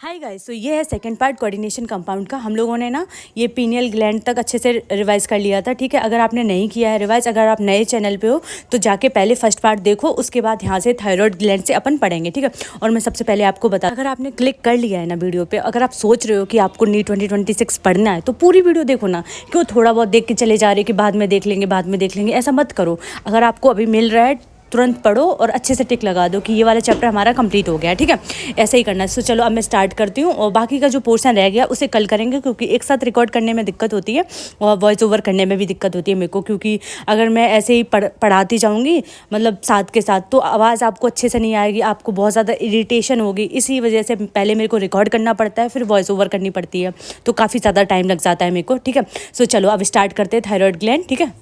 Hi guys, तो ये है सेकंड पार्ट कोऑर्डिनेशन कंपाउंड का। हम लोगों ने ना ये पीनियल ग्लैंड तक अच्छे से रिवाइज कर लिया था। ठीक है, अगर आपने नहीं किया है रिवाइज, अगर आप नए चैनल पे हो तो जाके पहले फर्स्ट पार्ट देखो, उसके बाद यहाँ से थायराइड ग्लैंड से अपन पढ़ेंगे। ठीक है, और मैं सबसे पहले आपको बता, अगर आपने क्लिक कर लिया है ना वीडियो पे, अगर आप सोच रहे हो कि आपको नीट 2026 पढ़ना है तो पूरी वीडियो देखो ना। क्यों थोड़ा बहुत देख के चले जा रहे कि बाद में देख लेंगे, ऐसा मत करो। अगर आपको अभी मिल रहा है तुरंत पढ़ो और अच्छे से टिक लगा दो कि ये वाला चैप्टर हमारा कंप्लीट हो गया। ठीक है, ऐसे ही करना है। सो चलो अब मैं स्टार्ट करती हूँ, और बाकी का जो पोर्शन रह गया उसे कल करेंगे, क्योंकि एक साथ रिकॉर्ड करने में दिक्कत होती है और वॉइस ओवर करने में भी दिक्कत होती है मेरे को, क्योंकि अगर मैं ऐसे ही पढ़ाती जाऊँगी मतलब साथ के साथ, तो आवाज़ आपको अच्छे से नहीं आएगी, आपको बहुत ज़्यादा इरीटेशन होगी। इसी वजह से पहले मेरे को रिकॉर्ड करना पड़ता है, फिर वॉइस ओवर करनी पड़ती है, तो काफ़ी ज़्यादा टाइम लग जाता है मेरे को। ठीक है, सो चलो अब स्टार्ट करते हैं थायराइड ग्लैंड। ठीक है,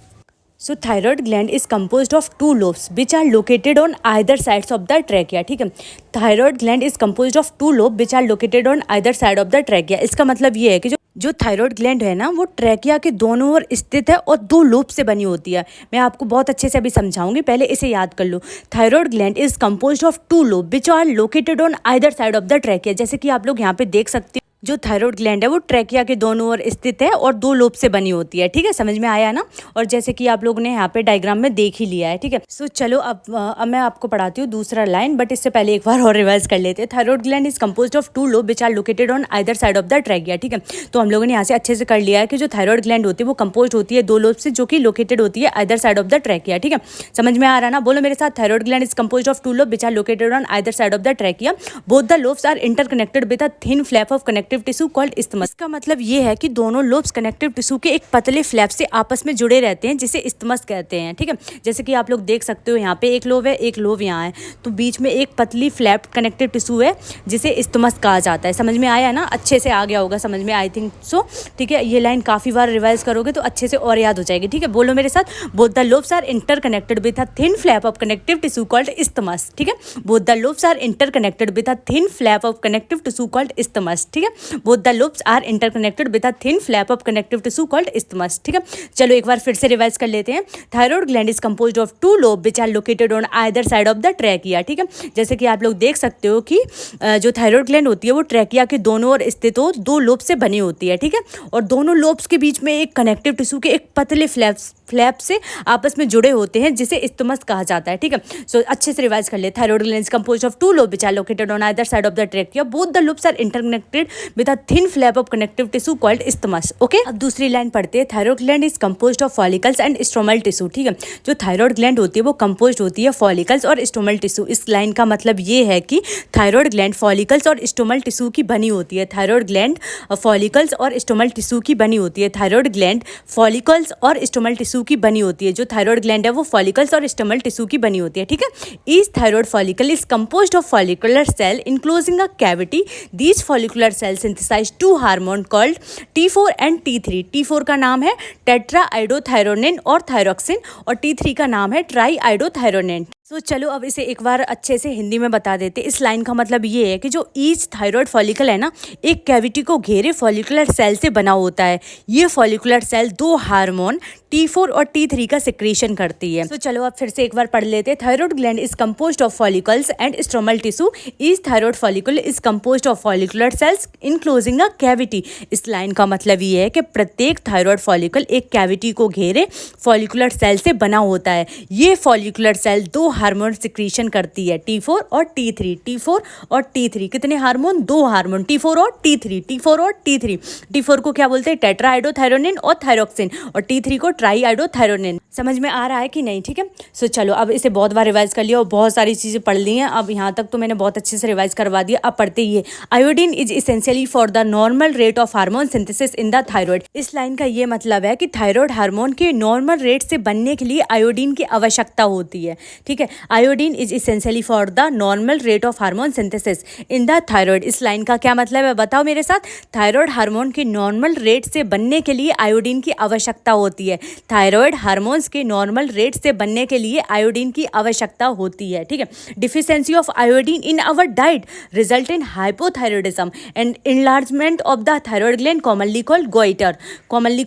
so thyroid gland is composed of two lobes which are located on either sides of the trachea. ठीक है, thyroid gland is composed of two lobes which are located on either side of the trachea. इसका मतलब ये है कि जो thyroid gland है ना, वो ट्रैकिया के दोनों ओर स्थित है और दो लोब से बनी होती है। मैं आपको बहुत अच्छे से अभी समझाऊंगी, पहले इसे याद कर लो। Thyroid gland is composed of two lobe which are located on either side of the trachea. जैसे कि आप लोग यहाँ पे देख सकते हो, जो थायराइड ग्लैंड है वो ट्रैकिया के दोनों ओर स्थित है और दो लोब से बनी होती है। ठीक है, समझ में आया ना। और जैसे कि आप लोगों ने यहाँ पे डायग्राम में देख ही लिया है। ठीक है, सो चलो अब मैं आपको पढ़ाती हूँ दूसरा लाइन, बट इससे पहले एक बार और रिवाइज कर लेते हैं। Thyroid gland is composed of two lobe which are located on either side of the trachea. ठीक है, तो हम लोगों ने यहाँ से अच्छे से कर लिया है कि जो थायराइड ग्लैंड होती है वो कंपोज होती है दो लोब से, जो कि लोकेटेड होती है either side of the trachea. ठीक है, समझ में आ रहा ना, बोलो मेरे साथ। Thyroid gland is composed of two lobe which are located on either side of the trachea. Both the lobes are interconnected with a thin flap of connective tissue called isthmus. इसका मतलब ये है कि दोनों लोब्स कनेक्टिव टिश्यू के एक पतले flap से आपस में जुड़े रहते हैं, जिसे इस्थमस कहते हैं। ठीक है, जैसे कि आप लोग देख सकते हो यहाँ पे एक लोब है, एक लोब यहाँ है, तो बीच में एक पतली फ्लैप कनेक्टिव टिश्यू है जिसे इस्थमस कहा जाता है। समझ में आया ना, अच्छे से आ गया होगा समझ में, आई थिंक सो। ठीक है, ये लाइन काफ़ी बार रिवाइज करोगे तो अच्छे से और याद हो जाएगी। ठीक है, बोलो मेरे साथ। Both the lobes are interconnected with a thin flap of connective tissue called isthmus. ठीक है, both the lobes are interconnected with a thin flap of connective tissue called isthmus. ठीक है, both the lobes are interconnected with a thin flap of connective tissue called isthmus. ठीक है, चलो एक बार फिर से रिवाइज कर लेते हैं। Thyroid gland is composed of two lobe which are located on either side of the trachea. ठीक है, जैसे कि आप लोग देख सकते हो कि जो थायराइड ग्लैंड होती है वो ट्रैकिया के दोनों ओर स्थित हो दो लोब से बनी होती है। ठीक है, और दोनों लोब्स के बीच में एक कनेक्टिव टिश्यू के एक पतले फ्लैप से आपस में जुड़े होते हैं, जिसे इस्थमस कहा जाता है। ठीक है, सो अच्छे से रिवाइज कर ले। Thyroid gland is composed of two lobe which are located on either side of the trachea. Both the lobes are interconnected with a thin flap of connective tissue called isthmus. Okay, अब दूसरी line पढ़ते हैं। Thyroid gland is composed of follicles and stromal tissue. ठीक है, जो thyroid gland होती है वो कंपोज्ड होती है फॉलिकल्स और स्ट्रोमल टिश्यू। इस लाइन का मतलब ये है कि थायराइड ग्लैंड फॉलिकल्स और स्ट्रोमल टिश्यू की बनी होती है। थायराइड ग्लैंड फॉलिकल्स और स्ट्रोमल टिश्यू की बनी होती है। थायराइड ग्लैंड फॉलिकल्स और स्ट्रोमल टिश्यू की बनी होती है। जो थायराइड ग्लैंड है वो फॉलिकल्स और स्ट्रोमल टिश्यू की बनी होती है। ठीक है, each thyroid follicle is composed of follicular cell enclosing a cavity. These follicular cell synthesize two hormone called T4 and T3। T4 का नाम है टेट्राआइडोथायरोनिन और थायरोक्सिन, और T3 का नाम है ट्राईआइडोथायरोनिन। तो चलो अब इसे एक बार अच्छे से हिंदी में बता देते। इस लाइन का मतलब ये है कि जो ईच थायराइड फॉलिकल है ना, एक कैविटी को घेरे फॉलिकुलर सेल से बना होता है। ये फॉलिकुलर सेल दो हार्मोन T4 और T3 का सिक्रीशन करती है। तो चलो अब फिर से एक बार पढ़ लेते हैं। Thyroid gland is composed of follicles and stromal tissue. Each thyroid follicle is composed of follicular cells enclosing a cavity. इस लाइन का मतलब ये है कि प्रत्येक थायराइड फॉलिकल एक कैविटी को घेरे फॉलिकुलर सेल से बना होता है। ये फॉलिकुलर सेल दो हार्मोन सिक्रीशन करती है, T4 और T3। T4 और T3 कितने हार्मोन? दो हार्मोन, T4 और T3। T4 और T3, T4 को क्या बोलते हैं? टेट्राआइडोथायरोनिन और थायरोक्सिन, और T3 को ट्राईआइडोथायरोनिन। समझ में आ रहा है कि नहीं? ठीक है, सो चलो अब इसे बहुत बार रिवाइज कर लिया और बहुत सारी चीज़ें पढ़ ली हैं। अब यहाँ तक तो मैंने बहुत अच्छे से रिवाइज करवा दिया। अब पढ़ते ही है। Iodine is essentially for the normal rate of hormone synthesis in the thyroid. इस लाइन का ये मतलब है कि थायराइड हार्मोन के नॉर्मल रेट से बनने के लिए आयोडीन की आवश्यकता होती है। ठीक है, iodine is essentially for the normal rate of hormone synthesis in the thyroid. इस लाइन का क्या मतलब है बताओ मेरे साथ। थायराइड हार्मोन के नॉर्मल रेट से बनने के लिए आयोडीन की आवश्यकता होती है। थायराइड हार्मोन्स के नॉर्मल रेट से बनने के लिए आयोडीन की आवश्यकता होती है। ठीक है, deficiency of iodine in our diet result in hypothyroidism and enlargement of the thyroid gland commonly called goiter, commonly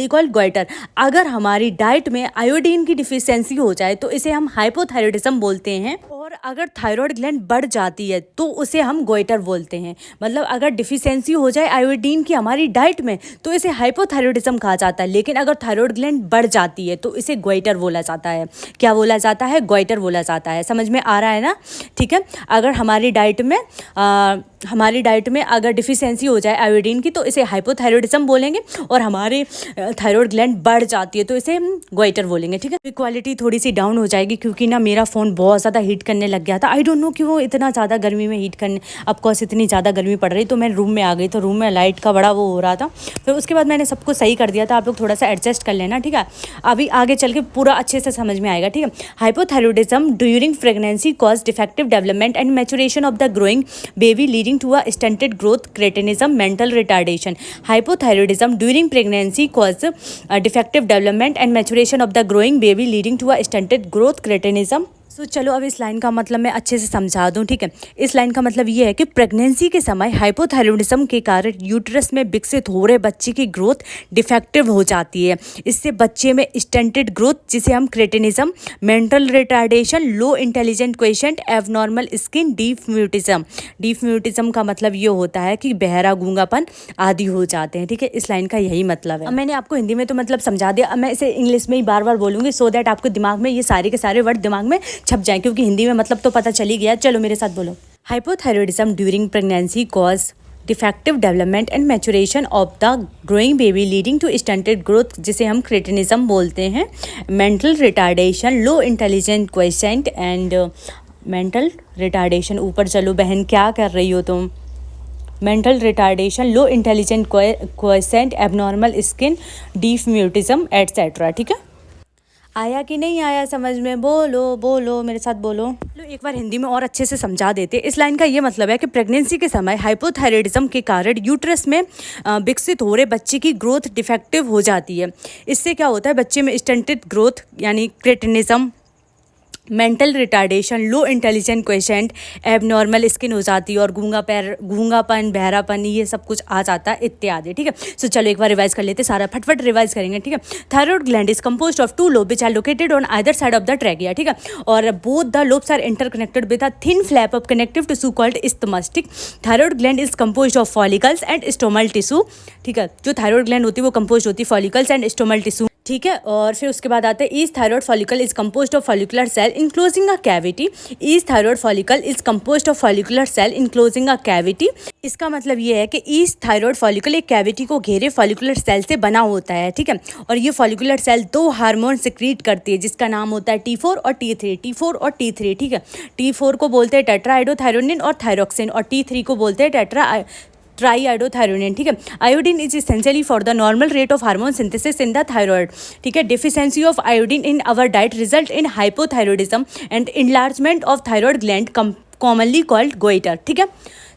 called goiter। अगर हमारी डाइट में आयोडीन की डिफिशियंसी हो जाए तो इसे हम हाइपोथायरॉयडिज्म बोलते हैं। और अगर थायराइड ग्लैंड बढ़ जाती है तो उसे हम गोइटर बोलते हैं। मतलब अगर डिफिशियंसी हो जाए आयोडीन की हमारी डाइट में तो इसे हाइपोथायरॉयडिज्म कहा जाता है। लेकिन अगर थायराइड ग्लैंड बढ़ जाती है तो इसे गोइटर बोला जाता है। क्या बोला जाता है? गोइटर बोला जाता है। समझ में आ रहा है ना? ठीक है। अगर हमारी डाइट में अगर डिफिशियंसी हो जाए आयोडीन की तो इसे हाइपोथायरॉयडिज्म बोलेंगे। और हमारे थायराइड ग्लैंड बढ़ जाती है तो इसे हम गोइटर बोलेंगे। ठीक है। क्वालिटी थोड़ी सी डाउन हो जाएगी क्योंकि ना मेरा फ़ोन बहुत ज़्यादा हीट करने लग गया था। आई डोंट नो क्यों वो इतना ज़्यादा गर्मी में हीट करने, ऑफकोर्स इतनी ज़्यादा गर्मी पड़ रही तो मैं रूम में आ गई। तो रूम में लाइट का बड़ा वो हो रहा था। फिर उसके बाद मैंने सब कुछ सही कर दिया था। आप लोग थोड़ा सा एडजस्ट कर लेना। ठीक है। अभी आगे चल के पूरा अच्छे से समझ में आएगा। ठीक है। Hypothyroidism during pregnancy cause defective development and maturation of the growing baby leading to a stunted growth, cretinism, mental retardation. Hypothyroidism during pregnancy cause defective development and maturation of the growing baby leading to a stunted growth, cretinism. तो चलो अब इस line का मतलब मैं अच्छे से समझा दूं। ठीक है। इस लाइन का मतलब ये है कि प्रेगनेंसी के समय हाइपोथायरॉयडिज्म के कारण यूट्रस में विकसित हो रहे बच्चे की ग्रोथ डिफेक्टिव हो जाती है। इससे बच्चे में स्टंटेड ग्रोथ, जिसे हम cretinism, mental retardation, low intelligent question, abnormal skin, deaf mutism. Deaf mutism का मतलब ये होता है कि बहरा गूंगापन आदि हो जाते हैं। ठीक है। इस लाइन का यही मतलब है। अब मैंने आपको हिंदी में तो मतलब समझा दिया। अब मैं इसे इंग्लिश में ही बार बार बोलूँगी सो दैट आपको दिमाग में ये सारे के सारे वर्ड दिमाग में छप जाए, क्योंकि हिंदी में मतलब तो पता चल ही गया। चलो मेरे साथ बोलो। Hypothyroidism during pregnancy cause defective development and maturation of the growing baby leading to stunted growth, जिसे हम क्रेटिनिज्म बोलते हैं, mental retardation, low intelligent question and mental retardation. ऊपर चलो बहन, क्या कर रही हो तुम? Mental retardation, low intelligent question, abnormal skin, deaf mutism etcetera. ठीक है। आया कि नहीं आया समझ में? बोलो बोलो, मेरे साथ बोलो। एक बार हिंदी में और अच्छे से समझा देते। इस लाइन का ये मतलब है कि प्रेगनेंसी के समय हाइपोथायरॉयडिज्म के कारण यूट्रस में विकसित हो रहे बच्चे की ग्रोथ डिफेक्टिव हो जाती है। इससे क्या होता है? बच्चे में स्टंटेड ग्रोथ यानी cretinism, mental retardation, low intelligent question, abnormal skin हो जाती है और गूंगापन, बहरापन, ये सब कुछ आ जाता है इत्यादि। ठीक है। सो चलो एक बार रिवाइज कर लेते, सारा फटफट रिवाइज करेंगे। ठीक है। Thyroid gland is composed of 2 lobe which are located on either side of the trachea. ठीक है। और both the lobes are interconnected with a thin flap of connective tissue called isthmus। ठीक। Thyroid gland is composed of follicles and stromal tissue. ठीक है। जो thyroid gland होती है वो कंपोज होती है फॉलिकल्स एंड स्टोमल टिश्यू। ठीक है। और फिर उसके बाद आते हैं each thyroid follicle is composed of follicular cell enclosing a cavity. Each thyroid follicle is composed of follicular cell enclosing a cavity. इसका मतलब ये है कि ईच थायराइड फॉलिकल एक कैविटी को घेरे फॉलिकुलर सेल से बना होता है। ठीक है। और ये फॉलिकुलर सेल 2 हार्मोन सिक्रीट करती है जिसका नाम होता है T4 और T3। T4 और T3। ठीक है। T4 को बोलते हैं टेट्राआइडोथायरोनिन और थायरोक्सिन, और T3 को बोलते हैं ट्राईआइडोथायरोनिन। ठीक है। Iodine is essentially for the normal rate of hormone synthesis in the thyroid. ठीक है। Deficiency of iodine in our diet result in hypothyroidism and enlargement of thyroid gland commonly called goitre. ठीक है।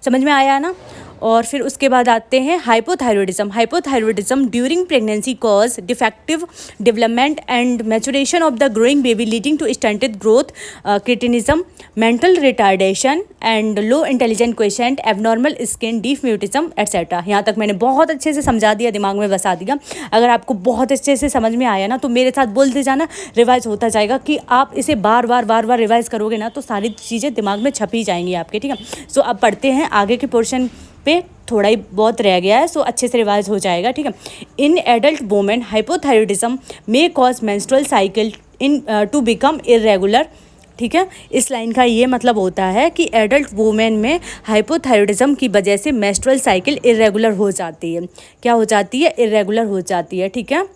समझ में आया ना? और फिर उसके बाद आते हैं hypothyroidism. Hypothyroidism during pregnancy cause defective development and maturation of the growing baby leading to stunted growth, cretinism, mental retardation and low intelligent question, abnormal skin, deaf mutism etcetera. यहाँ तक मैंने बहुत अच्छे से समझा दिया, दिमाग में बसा दिया। अगर आपको बहुत अच्छे से समझ में आया ना तो मेरे साथ बोलते जाना, रिवाइज होता जाएगा। कि आप इसे बार बार रिवाइज करोगे ना तो सारी चीज़ें दिमाग में छपी जाएंगी आपके। ठीक है। सो अब पढ़ते हैं आगे के पोर्शन पे, थोड़ा ही बहुत रह गया है, सो अच्छे से रिवाइज हो जाएगा। ठीक है। In adult women hypothyroidism may cause menstrual cycle in to become irregular. ठीक है। इस लाइन का ये मतलब होता है कि एडल्ट वुमेन में हाइपोथायरॉयडिज्म की वजह से मेंस्ट्रुअल साइकिल इरेगुलर हो जाती है। क्या हो जाती है? इरेगुलर हो जाती है। ठीक है।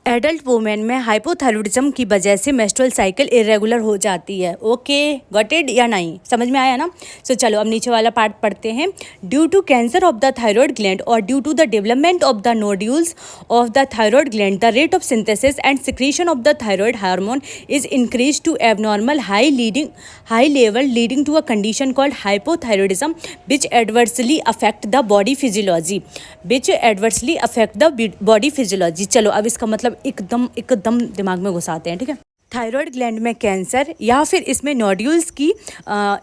एडल्ट वुमेन में हाइपोथायरॉयडिज्म की वजह से मेंस्ट्रुअल साइकिल इरेगुलर हो जाती है। ओके, गॉट इट या नहीं? समझ में आया ना? सो चलो अब नीचे वाला पार्ट पढ़ते हैं। Due to cancer of the thyroid gland और due to the development of the nodules of the thyroid gland, the rate of synthesis and secretion of the thyroid hormone is increase to abnormal high level leading to a condition called hypothyroidism which adversely affect the body physiology. चलो अब इसका मतलब एकदम दिमाग में घुसाते हैं। ठीक है। थायराइड ग्लैंड में कैंसर या फिर इसमें नोड्यूल्स की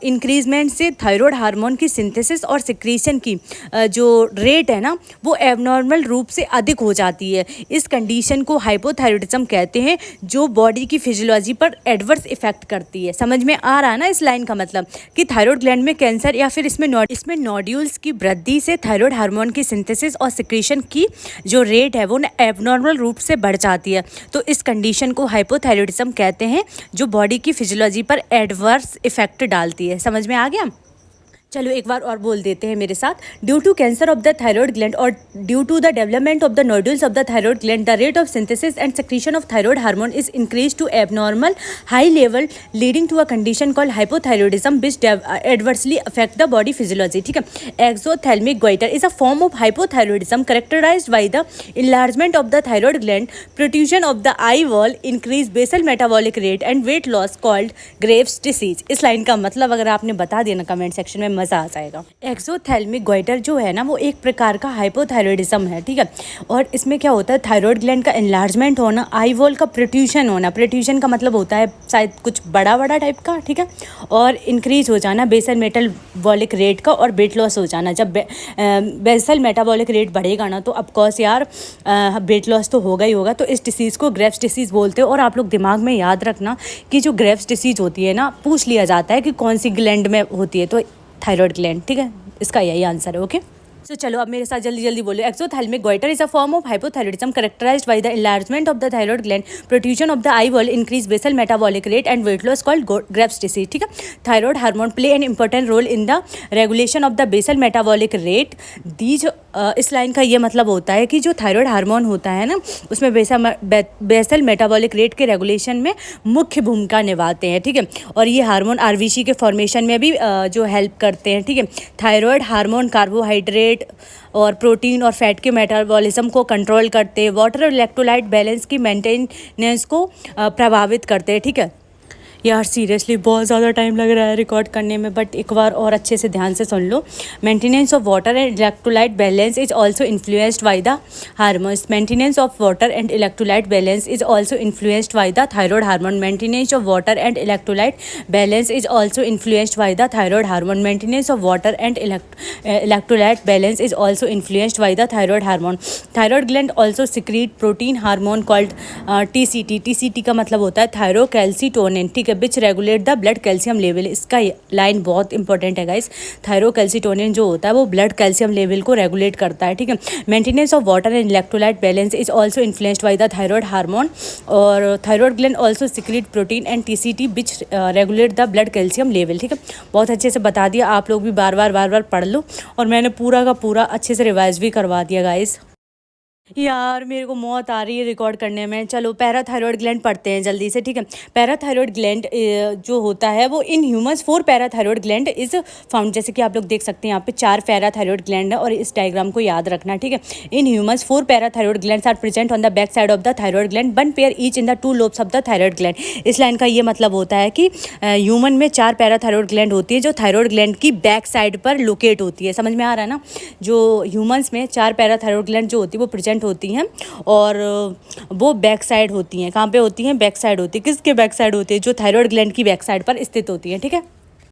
इंक्रीजमेंट से थायराइड हार्मोन की सिंथेसिस और सिक्रीशन की जो रेट है ना वो एबनॉर्मल रूप से अधिक हो जाती है। इस कंडीशन को हाइपोथायराइडिज्म कहते हैं, जो बॉडी की फिजियोलॉजी पर एडवर्स इफेक्ट करती है। समझ में आ रहा है ना इस लाइन का मतलब कि थायराइड ग्लैंड में कैंसर या फिर इसमें नोड्यूल्स की वृद्धि से थायराइड हार्मोन की सिंथेसिस और सिक्रीशन की जो रेट है वो ना एबनॉर्मल रूप से बढ़ जाती है। तो इस कंडीशन को हाइपोथायराइडिज्म कहते हैं, जो बॉडी की फिजियोलॉजी पर एडवर्स इफेक्ट डालती है। समझ में आ गया? चलो एक बार और बोल देते हैं मेरे साथ। Due to cancer of the thyroid gland और due to the development of the nodules of the thyroid gland, the rate of synthesis and secretion of thyroid hormone is increase to abnormal high level, leading to a condition called hypothyroidism which adversely affect the body physiology. ठीक है। Exophthalmic goitre is a form of hypothyroidism characterised by the enlargement of the thyroid gland, protrusion of the eye wall, increased basal metabolic rate and weight loss called Graves' disease। इस line का मतलब अगर आपने बता दिया ना comment section में, मज़ा आ जाएगा। एक्सोथैल्मिक गोइटर जो है ना वो एक प्रकार का हाइपोथायराइडिज्म है। ठीक है। और इसमें क्या होता है, थायराइड ग्लैंड का एनलार्जमेंट होना, आई वॉल का प्रोट्रूशन होना, प्रोट्रूशन का मतलब होता है शायद कुछ बड़ा बड़ा टाइप का। ठीक है। और इंक्रीज हो जाना बेसल मेटाबॉलिक रेट का, और वेट लॉस हो जाना। जब बेसल मेटाबॉलिक रेट बढ़ेगा ना तो ऑफकोर्स यार वेट लॉस तो होगा ही होगा। तो इस डिसीज़ को ग्रेव्स डिसीज़ बोलते हैं। और आप लोग दिमाग में याद रखना कि जो ग्रेव्स डिसीज़ होती है ना, पूछ लिया जाता है कि कौन सी ग्लैंड में होती है, तो थायराइड ग्लैंड। ठीक है, इसका यही आंसर है। ओके, तो चलो अब मेरे साथ जल्दी जल्दी बोलो। Exophthalmic goitre is a form of hypothyroidism characterised by the enlargement of the thyroid gland, protrusion of the eye wall, increase basal metabolic rate and weight loss called Graves disease. ठीक है। Thyroid hormone play an important role in the regulation of the basal metabolic rate. These इस line का ये मतलब होता है कि जो थायराइड हार्मोन होता है ना उसमें बेसल मेटाबॉलिक रेट के रेगुलेशन में मुख्य भूमिका निभाते हैं। ठीक है। और ये हार्मोन आरबीसी के फॉर्मेशन में भी जो हेल्प करते हैं। ठीक है। थायराइड हार्मोन कार्बोहाइड्रेट और प्रोटीन और फैट के मेटाबॉलिज्म को कंट्रोल करते हैं, वाटर और इलेक्ट्रोलाइट बैलेंस की मेंटेनेंस को प्रभावित करते हैं। ठीक है। यार सीरियसली बहुत ज़्यादा टाइम लग रहा है रिकॉर्ड करने में, बट एक बार और अच्छे से ध्यान से सुन लो। Maintenance of water and electrolyte balance is also influenced by the hormones. Maintenance of water and electrolyte balance is also influenced by the thyroid hormone. Maintenance of water and electrolyte balance is also influenced by the thyroid hormone. Maintenance of water and electrolyte balance is also influenced by the thyroid hormone. Thyroid gland also secrete protein hormone called TCT। TCT का मतलब होता है thyrocalcitonin. ठीक है, which regulate the blood calcium level. इसका लाइन बहुत important है गाइस। थायरोकैल्सिटोनिन जो होता है वो ब्लड कैल्शियम लेवल को रेगुलेट करता है। ठीक है। Maintenance of water and electrolyte balance is also influenced by the thyroid hormone. और thyroid gland also secrete protein and TCT which regulate the blood calcium level. ठीक है, बहुत अच्छे से बता दिया। आप लोग भी बार बार पढ़ लो, और मैंने पूरा का पूरा अच्छे से रिवाइज भी करवा दिया गाइस। यार मेरे को मौत आ रही है रिकॉर्ड करने में। चलो पैराथायरॉयड ग्लैंड पढ़ते हैं जल्दी से। ठीक है। पैराथायरॉयड ग्लैंड जो होता है वो इन humans 4 parathyroid gland is found. जैसे कि आप लोग देख सकते हैं यहाँ पे 4 पैराथायरॉयड ग्लैंड है, और इस डायग्राम को याद रखना। ठीक है। In humans 4 parathyroid glands are present on the back side of the thyroid gland, 1 pair each in the 2 lobes of the thyroid gland. इस लाइन का ये मतलब होता है कि ह्यूमन में 4 पैराथायरॉयड ग्लैंड होती है जो थायरॉयड ग्लैंड की बैक साइड पर लोकेट होती है। समझ में आ रहा है ना? जो ह्यूमंस में 4 पैराथायरॉयड ग्लैंड जो होती है वो प्रेजेंट होती हैं, और वो बैक साइड होती हैं। कहाँ पे होती हैं? बैक साइड होती है। किसके बैक साइड होती है? जो थायरॉयड ग्लैंड की बैक साइड पर स्थित होती है। ठीक है।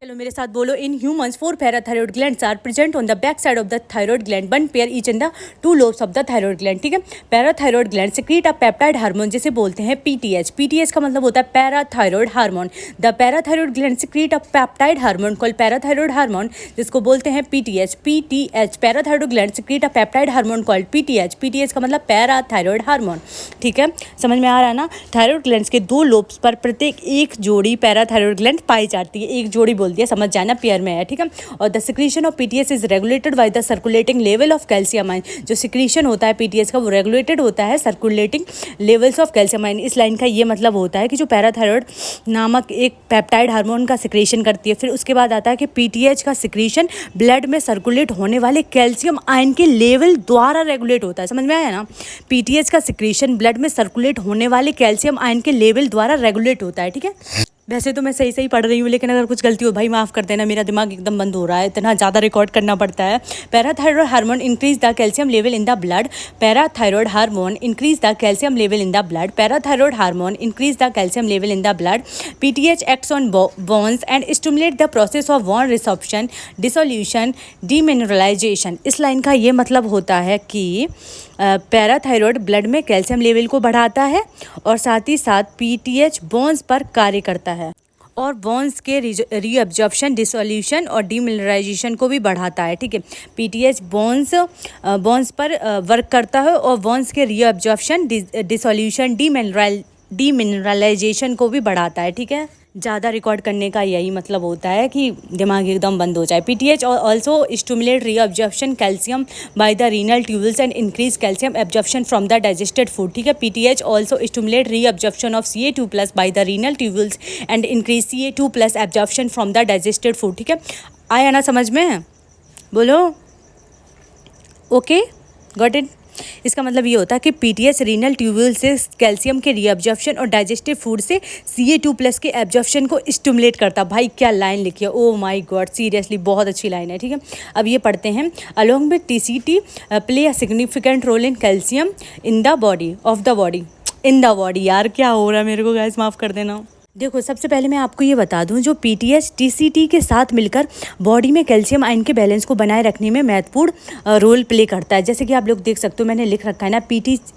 चलो मेरे साथ बोलो। In humans 4 parathyroid glands are present on the back side of the thyroid gland, 1 pair each in the 2 lobes of the thyroid gland. ठीक है। Parathyroid gland secrete a peptide hormone जिसे बोलते हैं PTH। PTH का मतलब होता है parathyroid hormone. The parathyroid gland secrete a peptide hormone called parathyroid hormone जिसको बोलते हैं PTH। PTH parathyroid gland secrete a peptide hormone called PTH। PTH का मतलब पैराथायरॉयड हार्मोन। ठीक है, समझ में आ रहा है ना? थायरॉयड ग्लैंड्स के 2 लोब्स पर प्रत्येक एक जोड़ी पैराथायरॉयड ग्लैंड पाई जाती है। एक जोड़ी बोल दिया, समझ जाना, में है। ठीक है। और the secretion of PTH is regulated by the circulating level of calcium ion. जो सिक्रीशन होता है PTH का वो रेगुलेटेड होता है circulating levels of calcium ion. इस लाइन का ये मतलब होता है कि जो पैराथायरॉयड नामक एक पेप्टाइड हार्मोन का सिक्रीशन करती है, फिर उसके बाद आता है कि PTH का सिक्रीशन ब्लड में सर्कुलेट होने वाले कैल्शियम आयन के लेवल द्वारा रेगुलेट होता है। समझ में आया ना? PTH का सिक्रीशन ब्लड में सर्कुलेट होने वाले कैल्शियम आयन के लेवल द्वारा रेगुलेट होता है। ठीक है। वैसे तो मैं सही सही पढ़ रही हूँ, लेकिन अगर कुछ गलती हो भाई माफ़ कर देना, मेरा दिमाग एकदम बंद हो रहा है, इतना ज़्यादा रिकॉर्ड करना पड़ता है। Parathyroid hormone increase the calcium level in the blood. Parathyroid hormone increase the calcium level in the blood. Parathyroid hormone increase the calcium level in the blood. PTH acts on bones and stimulate the process of bone resorption, dissolution, demineralisation. इस line का ये मतलब होता है कि parathyroid blood में calcium level को बढ़ाता है और साथ ही साथ PTH बोन्स पर कार्य करता है और बोन्स के रीअब्जॉर्प्शन, डिसोल्यूशन और डीमिनरलाइजेशन को भी बढ़ाता है। ठीक है, PTH बोन्स पर वर्क करता है और बोन्स के रीअब्जॉर्प्शन, डिसोल्यूशन, डीमिनरलाइजेशन को भी बढ़ाता है। ठीक है, ज़्यादा रिकॉर्ड करने का यही मतलब होता है कि दिमाग एकदम बंद हो जाए। PTH also stimulate reabsorption calcium by the renal tubules and increase calcium absorption from the digested food. ठीक है, PTH also stimulate reabsorption of Ca2+ by the renal tubules and increase Ca2+ absorption from the digested food. ठीक है, आया ना समझ में? बोलो okay, got it. इसका मतलब ये होता है कि PTH रीनल ट्यूब्यूल से कैल्शियम के रीअब्जॉर्प्शन और डाइजेस्टिव फूड से Ca2+ के एब्जॉर्प्शन को स्टिमुलेट करता। भाई क्या लाइन लिखी है, ओ माय गॉड, सीरियसली बहुत अच्छी लाइन है। ठीक है, अब ये पढ़ते हैं। Along with TCT play a significant role in calcium in the body of the body. In the body, यार क्या हो रहा है मेरे को, गाइस माफ़ कर देना। देखो सबसे पहले मैं आपको ये बता दूं, जो PTH TCT के साथ मिलकर बॉडी में कैल्शियम आयन के बैलेंस को बनाए रखने में महत्वपूर्ण रोल प्ले करता है। जैसे कि आप लोग देख सकते हो, मैंने लिख रखा है ना,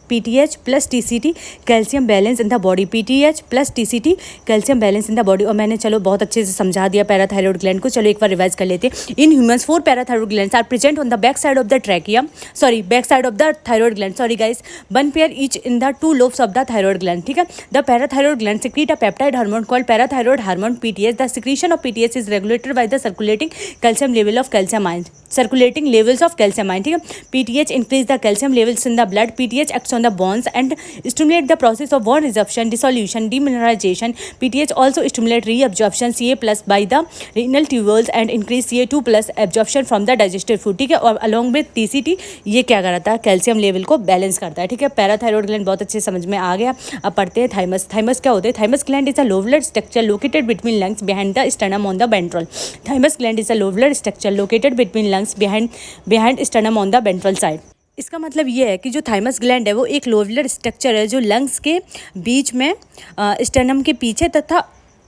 PTH plus TCT calcium balance in the body. PTH plus TCT calcium balance in the body. और मैंने चलो बहुत अच्छे से समझा दिया पैराथायरॉयड ग्लैंड को। चलो एक बार रिवाइज कर लेते हैं। In humans 4 parathyroid glands are present on the back side of the tracheum, back side of the thyroid gland, sorry guys, 1 pair each in the 2 lobes of the thyroid gland. ठीक है, the parathyroid gland secrete a peptide hormone called parathyroid hormone PTH. The secretion of PTH is regulated by the circulating calcium level of calcium ions. Circulating levels of calcium ion. ठीक है, PTH increase the calcium levels in the blood. PTH acts on the bonds and stimulate the process of bond resorption, dissolution, demineralization. PTH also stimulate reabsorption Ca+ by the renal tubules and increase Ca2+ absorption from the digested food. ठीक है, और along with TCT ये क्या करता है, calcium level को balance करता है। ठीक है, पैराथायरॉयड ग्लैंड बहुत अच्छे समझ में आ गया। अब पढ़ते हैं थाइमस। थाइमस क्या होते हैं? Thymus gland is a lobular structure located between lungs behind the sternum on the ventral. Thymus gland is a lobular structure located between lungs behind sternum on the ventral side. इसका मतलब ये है कि जो thymus gland है वो एक lobular structure है जो लंग्स के बीच में स्टर्नम के पीछे तथा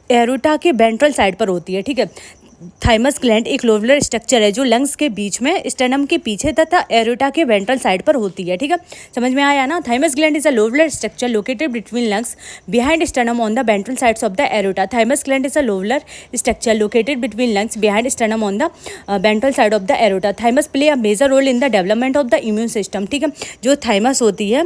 एरोटा के वेंट्रल साइड पर होती है। ठीक है, थाइमस ग्लैंड एक लोबुलर स्ट्रक्चर है जो लंग्स के बीच में, स्टर्नम के पीछे तथा एरोटा के वेंट्रल साइड पर होती है। ठीक है, समझ में आया ना? Thymus gland is a lobular structure located between lungs behind sternum on the ventral sides of the aorta. Thymus gland is a lobular structure located between lungs behind sternum on the ventral side of the aorta. Thymus play a major role in the development of the immune system. ठीक है, जो thymus होती है,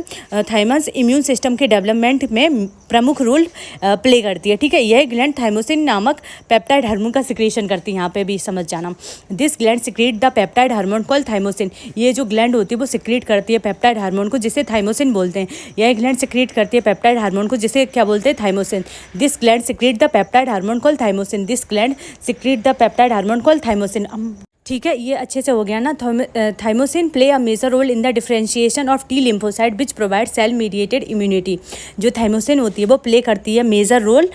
thymus immune system के development में प्रमुख role play करती है। ठीक है, यह ग्लैंड थाइमोसिन नामक पेप्टाइड हार्मोन का सिक्रेशन करती है। यहाँ पे भी समझ जाना, this gland secrete the peptide hormone called thymosin. ये जो ग्लैंड होती है वो सिक्रेट करती है पेप्टाइड हार्मोन को, जिसे थाइमोसिन बोलते हैं। यह ग्लैंड सिक्रेट करती है पेप्टाइड हार्मोन को, जिसे क्या बोलते हैं? Thymosin. This gland secrete the peptide hormone called thymosin. This gland secrete the peptide hormone called thymosin. ठीक है, ये अच्छे से हो गया ना। Thymosin play a major role in the differentiation of T lymphocyte which provide cell mediated immunity. जो thymosin होती है वो प्ले करती है major role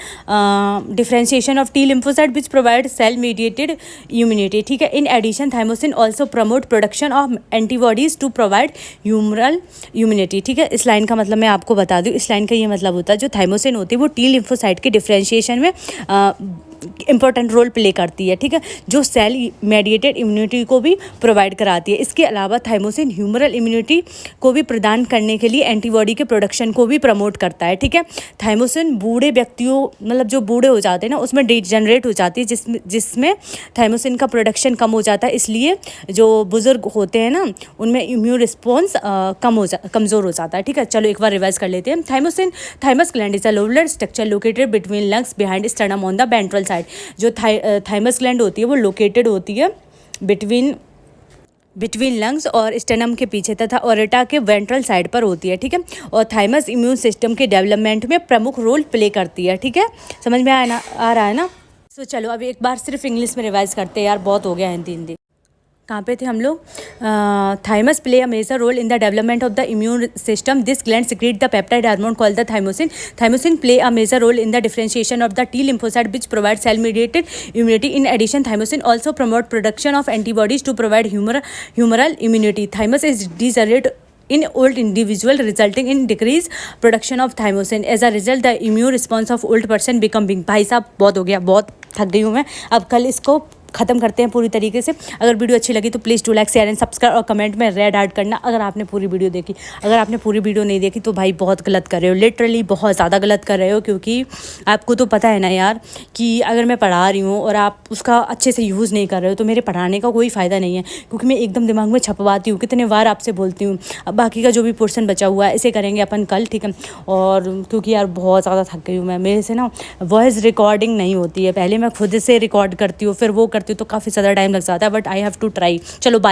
differentiation of T lymphocyte which provide cell mediated immunity. ठीक है, in addition thymosin also promote production of antibodies to provide humoral immunity. ठीक है, इस लाइन का मतलब मैं आपको बता दूँ। इस लाइन का ये मतलब होता है, जो थाइमोसिन होती है वो टी लिम्फोसाइट के डिफरेंशिएशन में इंपॉर्टेंट रोल प्ले करती है। ठीक है, जो सेल मेडिएटेड इम्यूनिटी को भी प्रोवाइड कराती है। इसके अलावा थाइमोसिन ह्यूमरल इम्यूनिटी को भी प्रदान करने के लिए एंटीबॉडी के प्रोडक्शन को भी प्रमोट करता है। ठीक है, थाइमोसिन बूढ़े व्यक्तियों, मतलब जो बूढ़े हो जाते हैं ना, उसमें डिजनरेट हो जाती है, जिसमें थाइमोसिन का प्रोडक्शन कम हो जाता है। इसलिए जो बुजुर्ग होते हैं ना, उनमें इम्यून रिस्पॉन्स कमज़ोर हो जाता है। ठीक है, चलो एक बार रिवाइज कर लेते हैं। Thymus gland is a lobular structure located between lungs behind sternum on the ventral side. जो थाइमस ग्लैंड होती है वो लोकेटेड होती है बिटवीन लंग्स और स्टेनम के पीछे तथा ओरेटा के वेंट्रल साइड पर होती है। ठीक है, और थाइमस इम्यून सिस्टम के डेवलपमेंट में प्रमुख रोल प्ले करती है। ठीक है, समझ में आ रहा है ना? चलो अब एक बार सिर्फ इंग्लिश में रिवाइज करते हैं यार, बहुत हो गया हिंदी। कहाँ पे थे हम लोग? Thymus play a major role in the development of the immune system. This gland secrete the peptide hormone called the thymosin. Thymosin play a major role in the differentiation of the T lymphocyte which provide cell mediated immunity. In addition, thymosin also promote production of antibodies to provide humoral immunity. Thymus is degenerate in old individual resulting in decreased production of thymosin. As a result, the immune response of old person become weak. भाई साहब बहुत हो गया, बहुत थक गई हूँ मैं. अब कल इसको ख़त्म करते हैं पूरी तरीके से. अगर वीडियो अच्छी लगी तो please do like, share and subscribe और कमेंट में रेड ऐड करना अगर आपने पूरी वीडियो देखी. अगर आपने पूरी वीडियो नहीं देखी तो भाई बहुत गलत कर रहे हो, लिटरली बहुत ज़्यादा गलत कर रहे हो. क्योंकि आपको तो पता है ना यार कि अगर मैं पढ़ा रही हूँ और आप उसका अच्छे से यूज़ नहीं कर रहे हो तो मेरे पढ़ाने का कोई फ़ायदा नहीं है. क्योंकि मैं एकदम दिमाग में छपवाती हूँ, कितने बार आपसे बोलती हूँ. अब बाकी का जो भी पोर्शन बचा हुआ है इसे करेंगे अपन कल, ठीक है. और क्योंकि यार बहुत ज़्यादा थक गई हूँ मैं, मेरे से ना वॉइस रिकॉर्डिंग नहीं होती है. पहले मैं खुद से रिकॉर्ड करती हूँ, फिर वो करती हूँ तो काफ़ी ज़्यादा टाइम लग जाता है. But I have to try. चलो बाय.